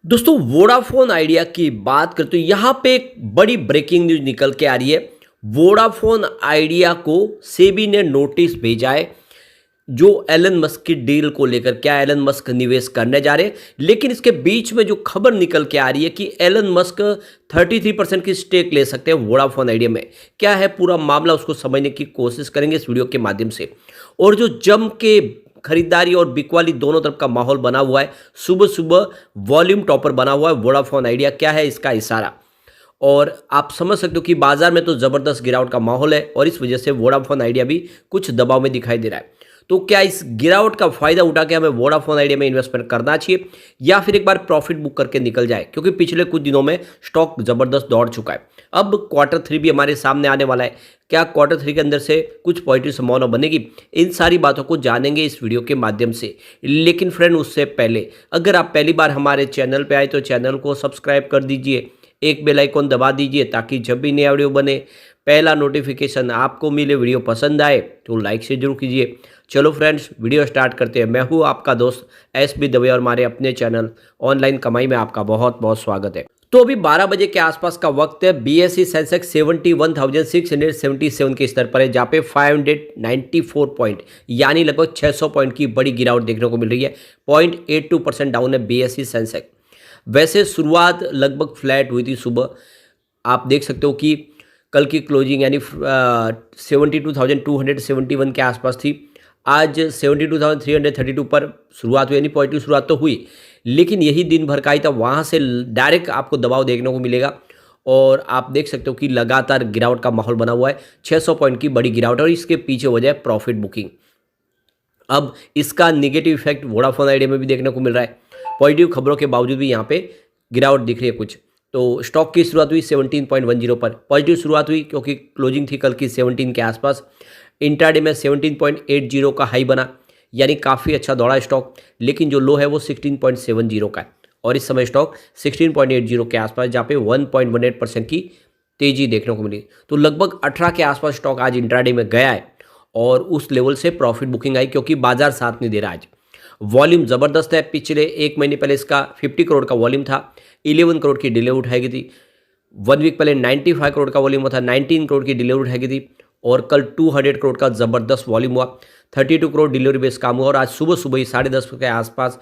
दोस्तों Vodafone idea की बात करते तो यहाँ पे एक बड़ी ब्रेकिंग न्यूज निकल के आ रही है। वोडाफोन आइडिया को सेबी ने नोटिस भेजा है जो एलन मस्क की डील को लेकर। क्या एलन मस्क निवेश करने जा रहे हैं, लेकिन इसके बीच में जो खबर निकल के आ रही है कि एलन मस्क 33% की स्टेक ले सकते हैं वोडाफोन आइडिया में। क्या है पूरा मामला, उसको समझने की कोशिश करेंगे इस वीडियो के माध्यम से। और जो जम के खरीदारी और बिकवाली दोनों तरफ का माहौल बना हुआ है, सुबह सुबह वॉल्यूम टॉपर बना हुआ है वोडाफोन आइडिया। क्या है इसका इशारा, और आप समझ सकते हो कि बाजार में तो ज़बरदस्त गिरावट का माहौल है और इस वजह से वोडाफोन आइडिया भी कुछ दबाव में दिखाई दे रहा है। तो क्या इस गिरावट का फायदा उठा के हमें वोडाफोन आइडिया में इन्वेस्टमेंट करना चाहिए या फिर एक बार प्रॉफिट बुक करके निकल जाए, क्योंकि पिछले कुछ दिनों में स्टॉक ज़बरदस्त दौड़ चुका है। अब क्वार्टर 3 भी हमारे सामने आने वाला है। क्या क्वार्टर 3 के अंदर से कुछ पॉजिटिव संभावना बनेगी, इन सारी बातों को जानेंगे इस वीडियो के माध्यम से। लेकिन फ्रेंड उससे पहले अगर आप पहली बार हमारे चैनल पे आए तो चैनल को सब्सक्राइब कर दीजिए, एक बेल आइकॉन दबा दीजिए ताकि जब भी नया वीडियो बने पहला नोटिफिकेशन आपको मिले। वीडियो पसंद आए तो लाइक से जरूर कीजिए। चलो फ्रेंड्स वीडियो स्टार्ट करते हैं। मैं हूँ आपका दोस्त SB दवे और हमारे अपने चैनल ऑनलाइन कमाई में आपका बहुत बहुत स्वागत है। तो अभी 12 बजे के आसपास का वक्त है। BSE सेंसेक्स 71,677 के स्तर पर है, जहाँ पे 594 पॉइंट यानी लगभग 600 पॉइंट की बड़ी गिरावट देखने को मिल रही है। 0.82% डाउन है BSE सेंसेक्स। वैसे शुरुआत लगभग फ्लैट हुई थी सुबह। आप देख सकते हो कि कल की क्लोजिंग यानी 72,271 के आसपास थी। आज 72,332 पर शुरुआत हुई, यानी पॉजिटिव शुरुआत तो हुई, लेकिन यही दिन भर का ही था। वहाँ से डायरेक्ट आपको दबाव देखने को मिलेगा और आप देख सकते हो कि लगातार गिरावट का माहौल बना हुआ है। 600 पॉइंट की बड़ी गिरावट और इसके पीछे वजह है प्रॉफिट बुकिंग। अब इसका निगेटिव इफेक्ट वोडाफोन आइडिया में भी देखने को मिल रहा है। पॉजिटिव खबरों के बावजूद भी यहाँ पे गिरावट दिख रही है कुछ। तो स्टॉक की शुरुआत हुई 17.10 पर, पॉजिटिव शुरुआत हुई क्योंकि क्लोजिंग थी कल की 17 के आसपास। इंट्राडे में 17.80 का हाई बना, यानी काफ़ी अच्छा दौड़ा स्टॉक, लेकिन जो लो है वो 16.70 का है और इस समय स्टॉक 16.80 के आसपास, जहाँ पे 1.18% की तेजी देखने को मिली। तो लगभग 18 के आसपास स्टॉक आज इंट्राडे में गया है और उस लेवल से प्रॉफिट बुकिंग आई क्योंकि बाजार साथ नहीं दे रहा। आज वॉल्यूम ज़बरदस्त है। पिछले एक महीने पहले इसका 50 करोड़ का वॉल्यूम था, 11 करोड़ की डिलीवरी उठाई गई थी। 1 वीक पहले 95 करोड़ का वॉल्यूम था, 19 करोड़ की डिलीवरी उठाई गई थी और कल 200 करोड़ का ज़बरदस्त वॉल्यूम हुआ। 32 करोड़ डिलीवरी बेस काम हुआ और आज सुबह सुबह ही 10:30 के आसपास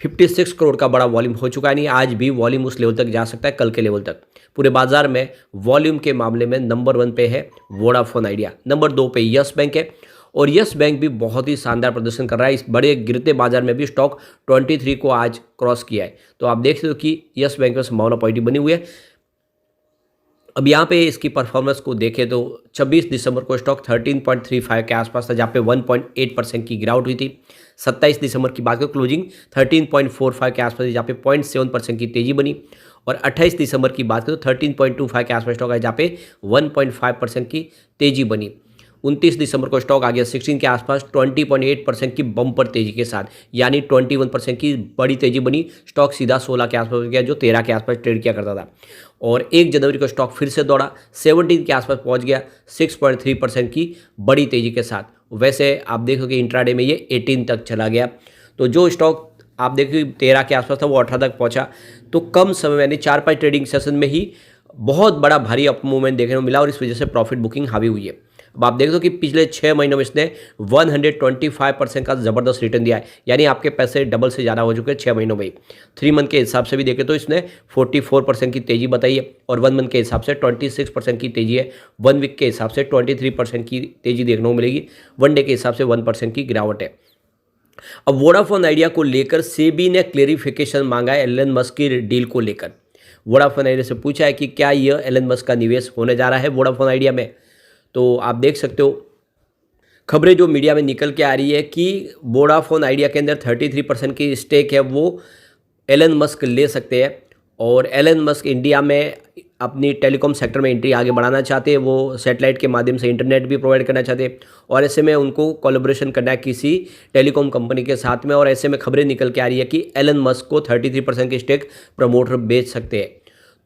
56 करोड़ का बड़ा वॉल्यूम हो चुका है। नहीं, आज भी वॉल्यूम उस लेवल तक जा सकता है, कल के लेवल तक। पूरे बाजार में वॉल्यूम के मामले में नंबर 1 पे है वोडाफोन आइडिया, नंबर 2 पे यस बैंक है और यस बैंक भी बहुत ही शानदार प्रदर्शन कर रहा है। इस बड़े गिरते बाजार में भी स्टॉक 23 को आज क्रॉस किया है। तो आप देख सकते हो कि यस बैंक में संभावना पॉजिटिव बनी हुई है। अब यहाँ पे इसकी परफॉर्मेंस को देखें तो 26 दिसंबर को स्टॉक 13.35 के आसपास था, जहाँ पे 1.8% की गिरावट हुई थी। 27 दिसंबर की बात करें क्लोजिंग 13.45 के आसपास, जहाँ पे 0.7% की तेजी बनी और 28 दिसंबर की बात करें तो 13.25 के आसपास स्टॉक है, जहाँ पे 1.5% की तेजी बनी। 29 दिसंबर को स्टॉक आ गया 16 के आसपास 20.8% की बम्पर तेजी के साथ, यानी 21% की बड़ी तेजी बनी। स्टॉक सीधा 16 के आसपास गया जो 13 के आसपास ट्रेड किया करता था और 1 जनवरी को स्टॉक फिर से दौड़ा 17 के आसपास पहुंच गया 6.3% की बड़ी तेजी के साथ। वैसे आप देखोगे इंट्राडे में ये 18 तक चला गया। तो जो स्टॉक आप देखिए 13 के आसपास था वो 18 तक पहुँचा। तो कम समय यानी 4-5 ट्रेडिंग सेशन में ही बहुत बड़ा भारी अप मूवमेंट देखने को मिला और इस वजह से प्रॉफिट बुकिंग हावी हुई है। अब आप देख दो कि पिछले 6 महीनों में इसने 125% का ज़बरदस्त रिटर्न दिया है, यानी आपके पैसे डबल से ज़्यादा हो चुके हैं 6 महीनों में ही। 3 मंथ के हिसाब से भी देखें तो इसने 44% की तेज़ी बताई है और 1 मंथ के हिसाब से 26% की तेज़ी है। 1 वीक के हिसाब से 23% की तेज़ी देखने को मिलेगी। 1 डे के हिसाब से 1% की गिरावट है। अब वोडाफोन आइडिया को लेकर सेबी ने क्लेरिफिकेशन मांगा है एलन मस्क की डील को लेकर। वोडाफोन आइडिया से पूछा है कि क्या यह एलन मस्क का निवेश होने जा रहा है वोडाफोन आइडिया में। तो आप देख सकते हो खबरें जो मीडिया में निकल के आ रही है कि वोडाफोन आइडिया के अंदर 33% की स्टेक है वो एलन मस्क ले सकते हैं और एलन मस्क इंडिया में अपनी टेलीकॉम सेक्टर में एंट्री आगे बढ़ाना चाहते हैं। वो सैटेलाइट के माध्यम से इंटरनेट भी प्रोवाइड करना चाहते हैं और ऐसे में उनको कोलैबोरेशन करना है किसी टेलीकॉम कंपनी के साथ में। और ऐसे में खबरें निकल के आ रही है कि एलन मस्क को 33% की स्टेक प्रमोटर बेच सकते हैं।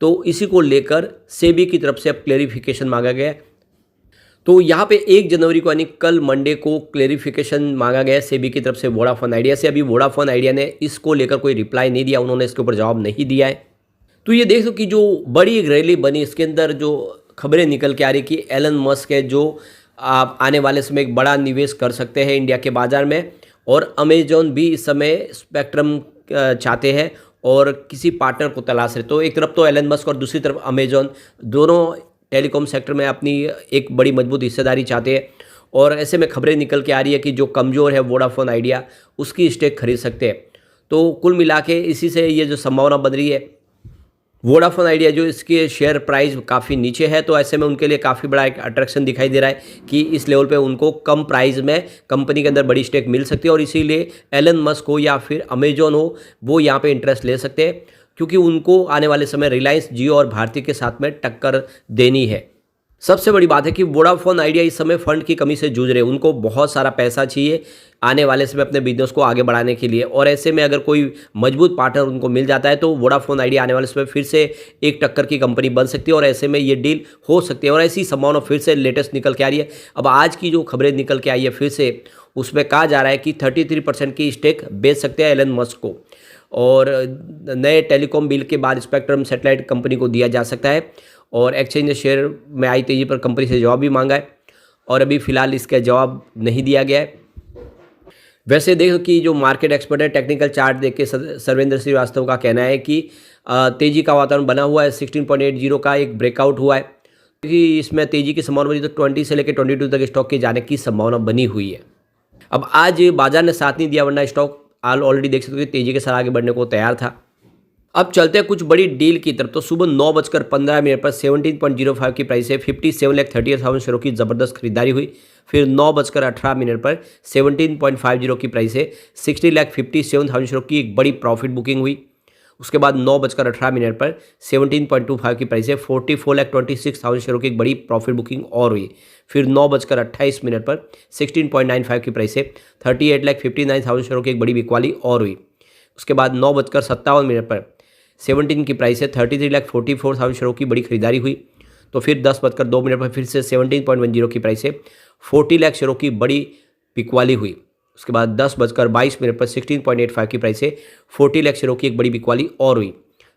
तो इसी को लेकर सेबी की तरफ से अब क्लेरिफिकेशन मांगा गया है। तो यहाँ पे 1 जनवरी को यानी कल मंडे को क्लेरिफिकेशन मांगा गया सेबी की तरफ से वोडाफोन आइडिया से। अभी वोडाफोन आइडिया ने इसको लेकर कोई रिप्लाई नहीं दिया, उन्होंने इसके ऊपर जवाब नहीं दिया है। तो ये देख लो कि जो बड़ी एक रैली बनी, इसके अंदर जो खबरें निकल के आ रही कि एलन मस्क है जो आप आने वाले समय एक बड़ा निवेश कर सकते हैं इंडिया के बाज़ार में, और अमेजॉन भी इस समय स्पेक्ट्रम चाहते हैं और किसी पार्टनर को तलाश रहे। तो एक तरफ तो एलन मस्क और दूसरी तरफ अमेजॉन, दोनों टेलीकॉम सेक्टर में अपनी एक बड़ी मजबूत हिस्सेदारी चाहते हैं, और ऐसे में खबरें निकल के आ रही है कि जो कमज़ोर है वोडाफोन आइडिया, उसकी स्टेक खरीद सकते हैं। तो कुल मिला के इसी से ये जो संभावना बन रही है, वोडाफोन आइडिया जो इसके शेयर प्राइस काफ़ी नीचे है, तो ऐसे में उनके लिए काफ़ी बड़ा एक अट्रैक्शन दिखाई दे रहा है कि इस लेवल पे उनको कम प्राइस में कंपनी के अंदर बड़ी स्टेक मिल सकती है, और इसीलिए एलन मस्क हो या फिर अमेजॉन हो, वो यहाँ पे इंटरेस्ट ले सकते हैं, क्योंकि उनको आने वाले समय रिलायंस, जियो और भारती के साथ में टक्कर देनी है। सबसे बड़ी बात है कि वोडाफोन आइडिया इस समय फंड की कमी से जूझ रहे हैं, उनको बहुत सारा पैसा चाहिए आने वाले समय अपने बिजनेस को आगे बढ़ाने के लिए, और ऐसे में अगर कोई मजबूत पार्टनर उनको मिल जाता है तो वोडाफोन आइडिया आने वाले समय फिर से एक टक्कर की कंपनी बन सकती है, और ऐसे में ये डील हो सकती है, और ऐसी संभावना फिर से लेटेस्ट निकल के आ रही है। अब आज की जो खबरें निकल के आई है फिर से, उसमें कहा जा रहा है कि 33% की स्टेक बेच सकते हैं एलन मस्क को, और नए टेलीकॉम बिल के बाद स्पेक्ट्रम सैटेलाइट कंपनी को दिया जा सकता है, और एक्सचेंज ने शेयर में आई तेजी पर कंपनी से जवाब भी मांगा है, और अभी फिलहाल इसका जवाब नहीं दिया गया है। वैसे देखो कि जो मार्केट एक्सपर्ट है, टेक्निकल चार्ट देख के सर्वेंद्र श्रीवास्तव का कहना है कि तेजी का वातावरण बना हुआ है, 16.80 का एक ब्रेकआउट हुआ है, क्योंकि इसमें तेजी की संभावना बनी, तो 20 से लेकर 22 तक स्टॉक के जाने की संभावना बनी हुई है। अब आज बाजार ने साथ नहीं दिया, वरना स्टॉक ऑलरेडी देख सकते हो कि तेजी के साथ आगे बढ़ने को तैयार था। अब चलते हैं कुछ बड़ी डील की तरफ। तो सुबह 9:15 पर 17.05 की प्राइस है 57,38,000 शेयरों की ज़बरदस्त खरीदारी हुई। फिर 9:18 पर 17.50 की प्राइस है 60,57,000 शेयरों की एक बड़ी प्रॉफिट बुकिंग हुई। उसके बाद 9:18 पर 17.25 की प्राइस है 44,26,000 शेयरों की एक बड़ी प्रॉफिट बुकिंग और हुई। फिर 9:28 पर 16.95 की प्राइस है 38,59,000 शेयरों की एक बड़ी बिकवाली और हुई। उसके बाद 9:57 पर 17 की प्राइस है 33,44,000 शेयरों की बड़ी खरीदारी हुई। तो फिर 10:02 पर फिर से 17.10 की प्राइस है 40 लाख शेयरों की बड़ी बिकवाली हुई। उसके बाद 10:22 पर 16.85 की प्राइस है 40 लाख शेयरों की एक बड़ी बिकवाली और हुई।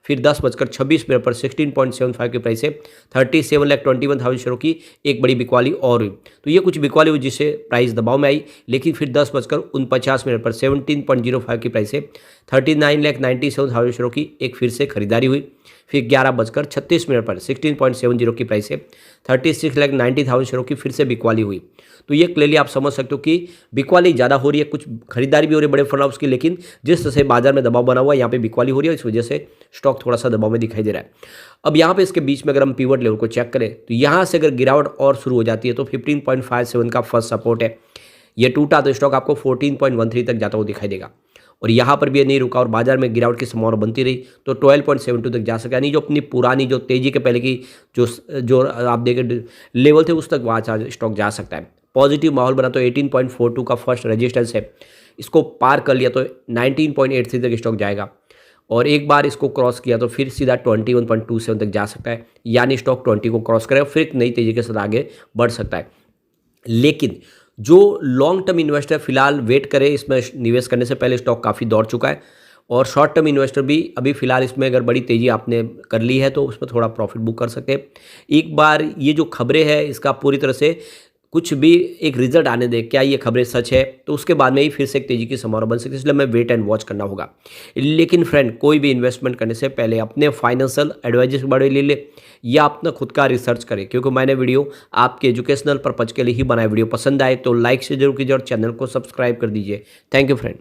फिर 10:26 पर 16.75 की प्राइस है 37,21,000 शेयरों की एक बड़ी बिकवाली और हुई। तो ये कुछ बिकवाली हुई जिससे प्राइस दबाव में आई, लेकिन फिर 10:49 पर 17.05 की प्राइस है 39,97,000 शेयरों की एक फिर से खरीदारी हुई। फिर 11:36 पर 16.70 की प्राइस है 36,90,000 शेयरों की फिर से बिकवाली हुई। तो ये क्लियरली आप समझ सकते हो कि बिकवाली ज़्यादा हो रही है, कुछ खरीदारी भी हो रही है बड़े फंड हाउस की, लेकिन जिस तरह से बाजार में दबाव बना हुआ है यहाँ पे बिकवाली हो रही है, इस वजह से स्टॉक थोड़ा सा दबाव में दिखाई दे रहा है। अब यहाँ पे इसके बीच में अगर हम पिवट लेवल को चेक करें तो यहाँ से अगर गिरावट और शुरू हो जाती है तो 15.57 का फर्स्ट सपोर्ट है, ये टूटा तो स्टॉक आपको 14.13 तक जाता हुआ दिखाई देगा, और यहाँ पर भी ये नहीं रुका और बाजार में गिरावट की संभावना बनती रही तो 12.72 तक जा सका, यानी जो अपनी पुरानी जो तेजी के पहले की जो आप देखें लेवल थे उस तक वहाँ स्टॉक जा सकता है। पॉजिटिव माहौल बना तो 18.42 का फर्स्ट रेजिस्टेंस है, इसको पार कर लिया तो 19.83 तक स्टॉक जाएगा, और एक बार इसको क्रॉस किया तो फिर सीधा 21.27 तक जा सकता है, यानी स्टॉक 20 को क्रॉस करेगा फिर नई तेजी के साथ आगे बढ़ सकता है। लेकिन जो लॉन्ग टर्म इन्वेस्टर फिलहाल वेट करे, इसमें निवेश करने से पहले स्टॉक काफ़ी दौड़ चुका है, और शॉर्ट टर्म इन्वेस्टर भी अभी फिलहाल इसमें अगर बड़ी तेज़ी आपने कर ली है तो उसमें थोड़ा प्रॉफिट बुक कर सकते हैं। एक बार ये जो खबरें हैं इसका पूरी तरह से कुछ भी एक रिजल्ट आने दे, क्या ये खबरें सच है, तो उसके बाद में ही फिर से एक तेजी की संभावना बन सकती है, इसलिए हमें वेट एंड वॉच करना होगा। लेकिन फ्रेंड, कोई भी इन्वेस्टमेंट करने से पहले अपने फाइनेंशियल एडवाइजर्स के बारे में ले ले या अपना खुद का रिसर्च करें, क्योंकि मैंने वीडियो आपके एजुकेशनल पर्पज के लिए ही बनाया। वीडियो पसंद आए तो लाइक से जरूर कीजिए और चैनल को सब्सक्राइब कर दीजिए। Thank you friend.